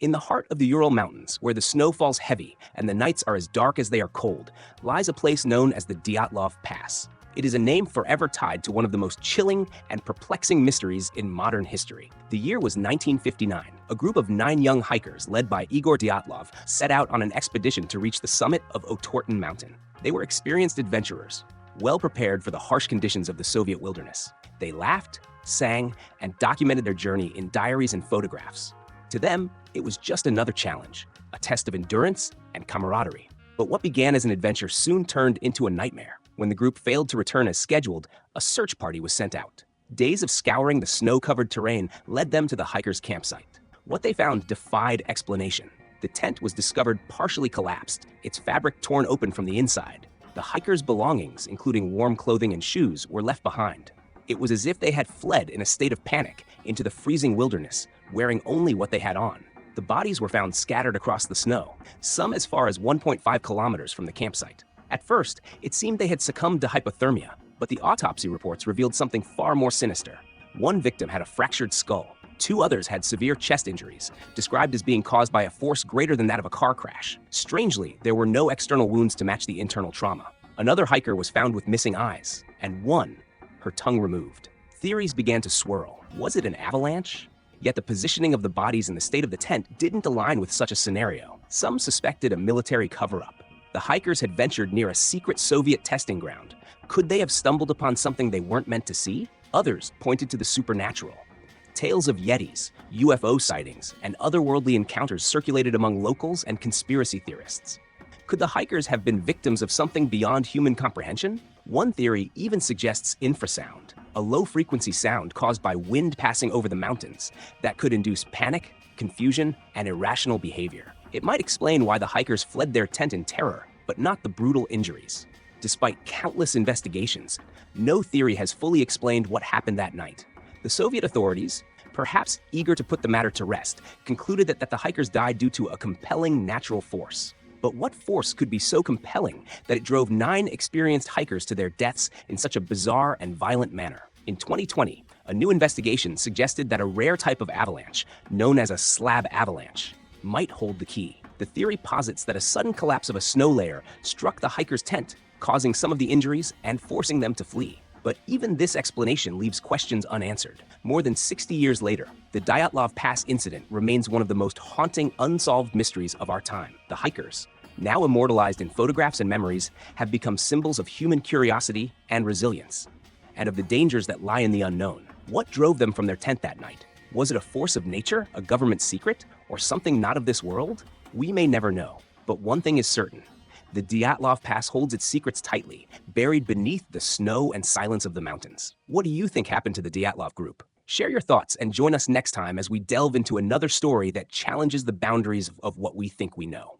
In the heart of the Ural Mountains, where the snow falls heavy and the nights are as dark as they are cold, lies a place known as the Dyatlov Pass. It is a name forever tied to one of the most chilling and perplexing mysteries in modern history. The year was 1959. A group of 9 young hikers led by Igor Dyatlov set out on an expedition to reach the summit of Otorten Mountain. They were experienced adventurers, well prepared for the harsh conditions of the Soviet wilderness. They laughed, sang, and documented their journey in diaries and photographs. To them, it was just another challenge, a test of endurance and camaraderie. But what began as an adventure soon turned into a nightmare. When the group failed to return as scheduled, a search party was sent out. Days of scouring the snow-covered terrain led them to the hikers' campsite. What they found defied explanation. The tent was discovered partially collapsed, its fabric torn open from the inside. The hikers' belongings, including warm clothing and shoes, were left behind. It was as if they had fled in a state of panic into the freezing wilderness, wearing only what they had on. The bodies were found scattered across the snow, some as far as 1.5 kilometers from the campsite. At first, it seemed they had succumbed to hypothermia, but the autopsy reports revealed something far more sinister. One victim had a fractured skull. 2 others had severe chest injuries, described as being caused by a force greater than that of a car crash. Strangely, there were no external wounds to match the internal trauma. Another hiker was found with missing eyes, and one, her tongue removed. Theories began to swirl. Was it an avalanche? Yet the positioning of the bodies and the state of the tent didn't align with such a scenario. Some suspected a military cover-up. The hikers had ventured near a secret Soviet testing ground. Could they have stumbled upon something they weren't meant to see? Others pointed to the supernatural. Tales of Yetis, UFO sightings, and otherworldly encounters circulated among locals and conspiracy theorists. Could the hikers have been victims of something beyond human comprehension? One theory even suggests infrasound, a low-frequency sound caused by wind passing over the mountains that could induce panic, confusion, and irrational behavior. It might explain why the hikers fled their tent in terror, but not the brutal injuries. Despite countless investigations, no theory has fully explained what happened that night. The Soviet authorities, perhaps eager to put the matter to rest, concluded that the hikers died due to a compelling natural force. But what force could be so compelling that it drove 9 experienced hikers to their deaths in such a bizarre and violent manner? In 2020, a new investigation suggested that a rare type of avalanche, known as a slab avalanche, might hold the key. The theory posits that a sudden collapse of a snow layer struck the hikers' tent, causing some of the injuries and forcing them to flee. But even this explanation leaves questions unanswered. More than 60 years later, the Dyatlov Pass Incident remains one of the most haunting unsolved mysteries of our time. The hikers, now immortalized in photographs and memories, have become symbols of human curiosity and resilience, and of the dangers that lie in the unknown. What drove them from their tent that night? Was it a force of nature, a government secret, or something not of this world? We may never know, but one thing is certain. The Dyatlov Pass holds its secrets tightly, buried beneath the snow and silence of the mountains. What do you think happened to the Dyatlov group? Share your thoughts and join us next time as we delve into another story that challenges the boundaries of what we think we know.